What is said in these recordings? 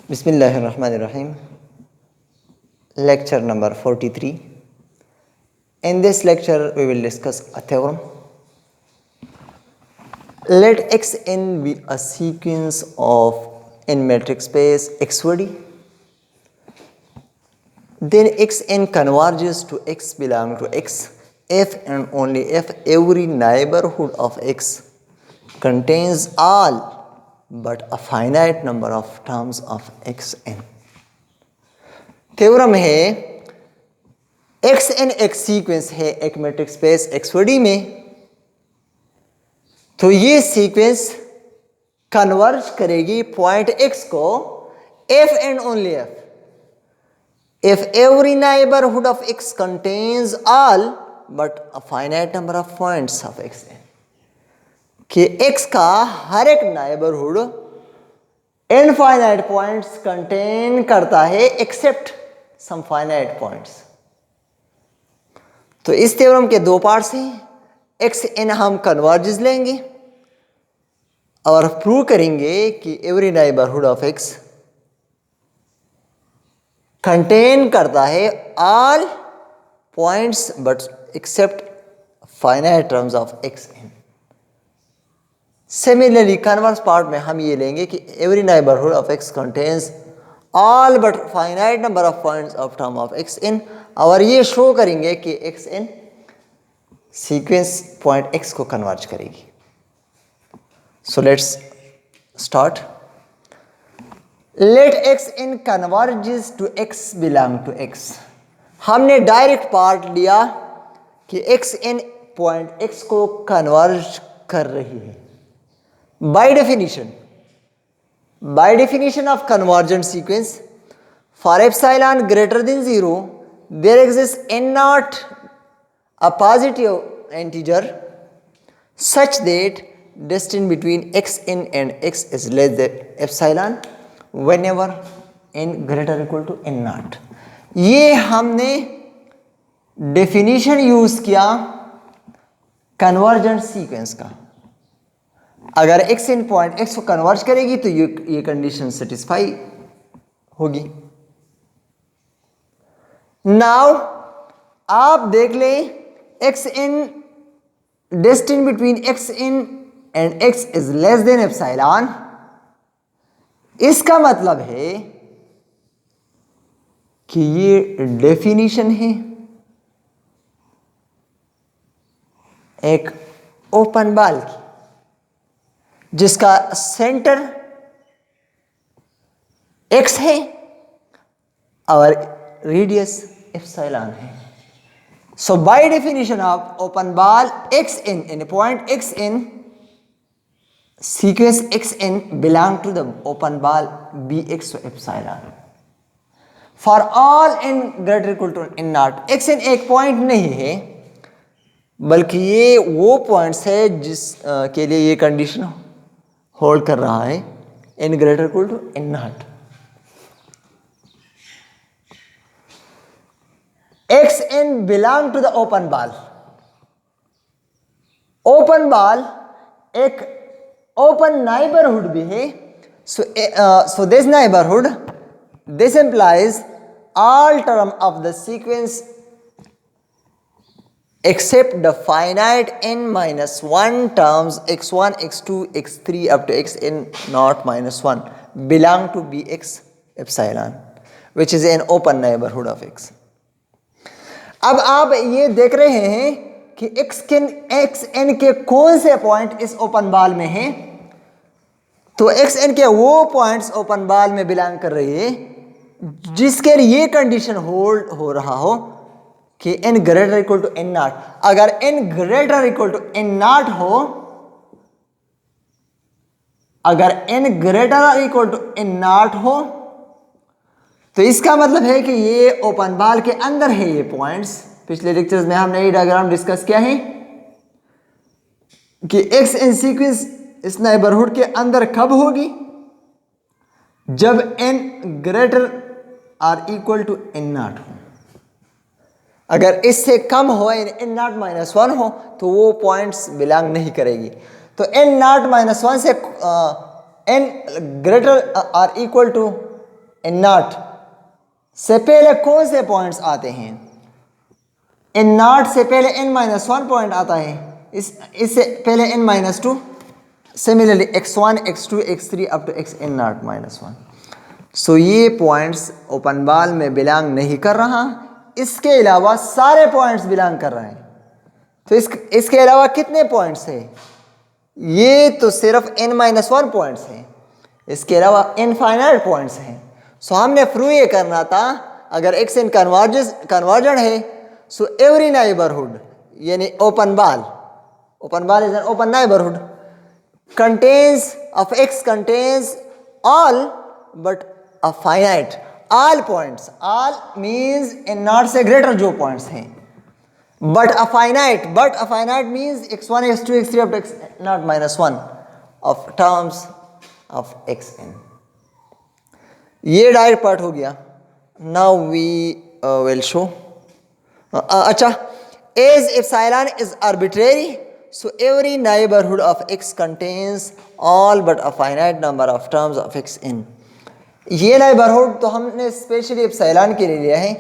Bismillahirrahmanirrahim. Lecture number 43. In this lecture, we will discuss a theorem. Let Xn be a sequence of in metric space XOD. Then Xn converges to X belong to X if and only if every neighborhood of X contains all but a finite number of terms of Xn. Theorem है Xn एक sequence है एक matrix space XOD में, तो ये sequence converge करेगी point X को if and only if every neighborhood of X contains all but a finite number of points of Xn, कि X का हर एक नाइबरहुड इनफाइनाइट पॉइंट्स कंटेन करता है एक्सेप्ट सम फाइनाइट पॉइंट्स। तो इस theorem के दो पार्ट्स हैं। Xn हम कन्वर्जेस लेंगे और प्रूव करेंगे कि every neighbourhood of X contain करता है all points but except finite terms of Xn। Similarly converse part में हम ये लेंगे कि every neighbourhood of X contains all but finite number of points of term of Xn, और ये show करेंगे कि Xn सीक्वेंस पॉइंट X को कन्वर्ज करेगी। So let's start. Let Xn converges to X belong to X। हमने direct part लिया कि Xn point X को कन्वर्ज कर रही है। By definition of convergent sequence, for epsilon greater than 0, there exists n naught, a positive integer, such that distance between Xn and X is less than epsilon whenever n greater equal to n naught। ये हमने definition use किया convergent sequence का। अगर Xn point X को converge करेगी तो ये condition satisfy होगी। नाउ आप देख लें Xn distance between Xn and X is less than epsilon. इसका मतलब है कि ये डेफिनेशन है एक ओपन बॉल की जिसका सेंटर X है और रेडियस एप्सिलॉन है। So by definition of open ball Xn in point Xn sequence Xn belong to the open ball Bx to epsilon for all n greater equal to n not. Xn एक पॉइंट नहीं है बल्कि ये वो points है जिस के लिए ये कंडीशन होल्ड कर रहा है n greater equal to n not. Xn belong to the open ball. Open ball एक ओपन नाइबरहुड भी है। So this neighbourhood this implies all term of the sequence except the finite n minus 1 terms x1, x2, x3 up to xn naught minus 1 belong to Bx epsilon which is an open neighborhood of X। अब आप ये देख रहे हैं कि xn के कौन से पॉइंट इस ओपन बॉल में हैं, तो xn के वो पॉइंट्स ओपन बॉल में बिलोंग कर रही है जिसके लिए ये कंडीशन होल्ड हो रहा हो कि n greater equal to n naught. अगर n greater equal to n naught हो, अगर n greater equal to n naught हो तो इसका मतलब है कि ये ओपन बॉल के अंदर है ये पॉइंट्स। पिछले लेक्चर्स में हमने ये डायग्राम डिस्कस किया है कि Xn सीक्वेंस इस नाइबरहुड के अंदर कब होगी, जब n greater or equal to n naught हो। अगर इससे कम हो n नॉट माइनस 1 हो तो वो पॉइंट्स बिलोंग नहीं करेगी। तो n नॉट माइनस 1 से n greater or equal to n naught से पहले कौन से पॉइंट्स आते हैं? एन नॉट से पहले n माइनस वन पॉइंट आता है, इससे पहले n minus two, similarly x1 x2 x3 up to xn not minus one. So ये पॉइंट्स ओपन बॉल में बिलोंग नहीं कर रहा, इसके अलावा सारे पॉइंट्स बिलोंग कर रहे हैं। तो इसके अलावा कितने पॉइंट्स हैं? ये तो सिर्फ n माइनस वन पॉइंट्स हैं, इसके अलावा इनफाइनाइट पॉइंट्स हैं। सो हमने प्रूव ये करना था, अगर x n कन्वर्जेंट है, सो एवरी नाइबरहुड यानी open ball is an open neighbourhood contains of x contains all but a finite all points, all means n naught से greater जो points हैं, but a finite means x1 x2 x3 up to x naught minus 1 of terms of xn। ये direct part हो गया। Now we will show, अच्छा, as epsilon is arbitrary, so every neighborhood of x contains all but a finite number of terms of xn। ये neighbourhood तो हमने specially epsilon के लिए लिया है,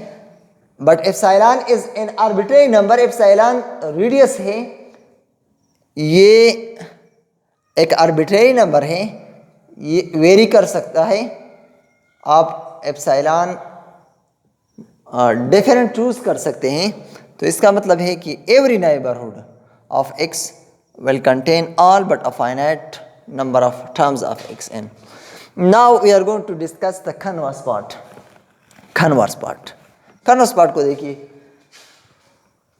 but epsilon is an arbitrary number, epsilon radius है, ये एक आर्बिट्रेरी नंबर है, ये वेरी कर सकता है। आप एप्सिलॉन डिफरेंट चूज कर सकते हैं, तो इसका मतलब है कि every neighbourhood of x will contain all but a finite number of terms of xn। Now we are going to discuss the converse part। converse part को देखिए।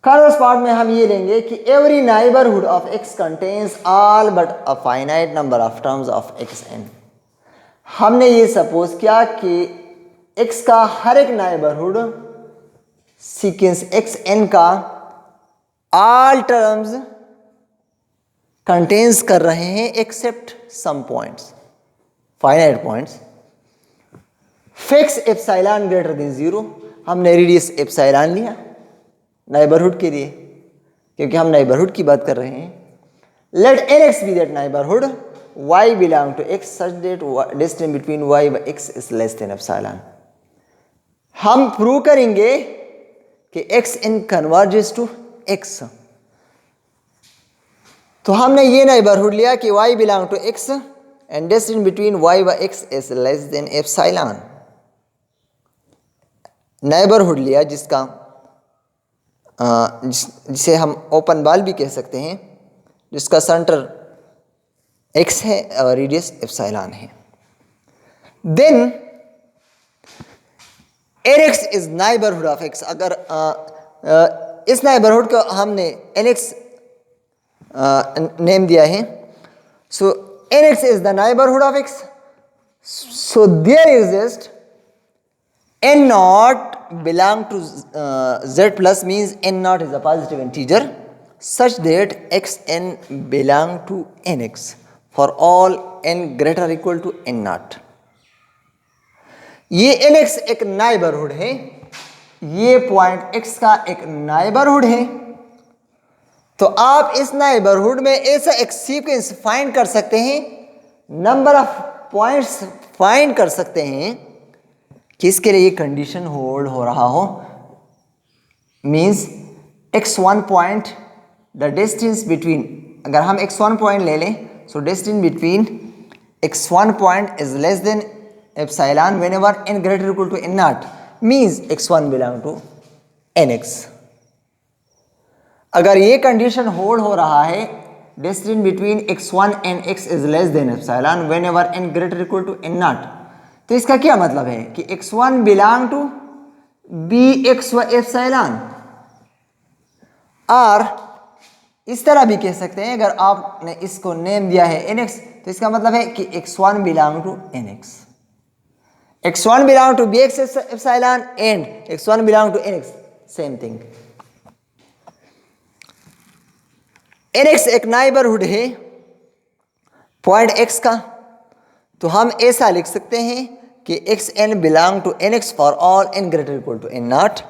converse part में हम ये लेंगे कि every neighborhood of x contains all but a finite number of terms of xn। हमने ये suppose किया कि x का हर एक नाइबरहुड सीक्वेंस xn का all terms contains कर रहे हैं except some points, finite points। fix epsilon greater than 0, हमने रेडियस एप्सिलॉन लिया नाइबरहुड के लिए, क्योंकि हम नाइबरहुड की बात कर रहे हैं। let nx be that neighborhood y belong to x such that distance between y and x is less than epsilon। हम प्रूव करेंगे कि xn converges to x। तो हमने ये नाइबरहुड लिया कि y belong to x and distance between y व x is less than epsilon. Neighbourhood लिया जिसे हम ओपन बॉल भी कह सकते हैं, जिसका सेंटर x है और रेडियस एप्सिलॉन है। Then nx is neighbourhood of x। अगर इस नाइबरहुड को हमने nx नेम दिया है, so nx is the neighbourhood of x, so there exist n naught belong to z plus means n naught is a positive integer such that xn belong to nx for all n greater or equal to n naught। ये nx एक neighbourhood है, ये point x का एक neighbourhood है। तो आप इस नाइबरहुड में ऐसा एक सीक्वेंस फाइंड कर सकते हैं, नंबर ऑफ पॉइंट्स फाइंड कर सकते हैं कि इसके लिए ये कंडीशन होल्ड हो रहा हो, means x1 point the distance between, अगर हम x1 पॉइंट ले लें, so distance between x1 point is less than epsilon whenever n greater equal to n naught, means x1 belong to nx। अगर ये condition hold हो रहा है, distance between x1 and x is less than epsilon whenever n greater equal to n not, तो इसका क्या मतलब है कि x1 बिलोंग टू bx व एप्सिलॉन। और इस तरह भी कह सकते हैं, अगर आपने इसको नेम दिया है nx, तो इसका मतलब है कि x1 belong to nx, x1 belong to bx epsilon and x1 belong to nx, same thing. nx एक नाइबरहुड है पॉइंट x का, तो हम ऐसा लिख सकते हैं कि xn belong to nx for all n greater equal to n nought.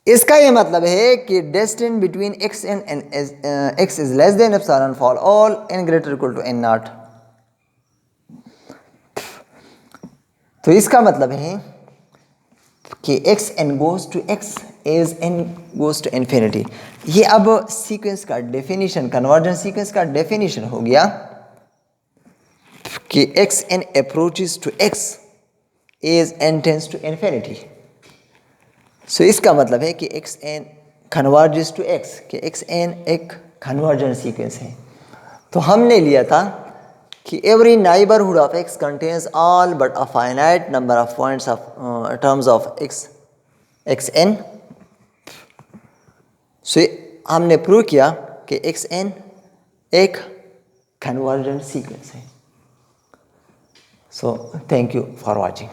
इसका ये मतलब है कि distance between xn and x is less than epsilon for all n greater equal to n not. तो इसका मतलब है कि x n goes to x as n goes to infinity. ये अब सीक्वेंस का डेफिनेशन, कन्वर्जेंट सीक्वेंस का definition हो गया कि x n approaches to x as N tends to infinity. So इसका मतलब है कि x n converges to x, कि एक्स एन एक कन्वर्जेंट सीक्वेंस है। तो हमने लिया था कि every neighborhood of x contains all but a finite number of points of terms of x xn। सो हमने प्रूव किया कि xn एक कन्वर्जेंट सीक्वेंस है। So thank you for watching.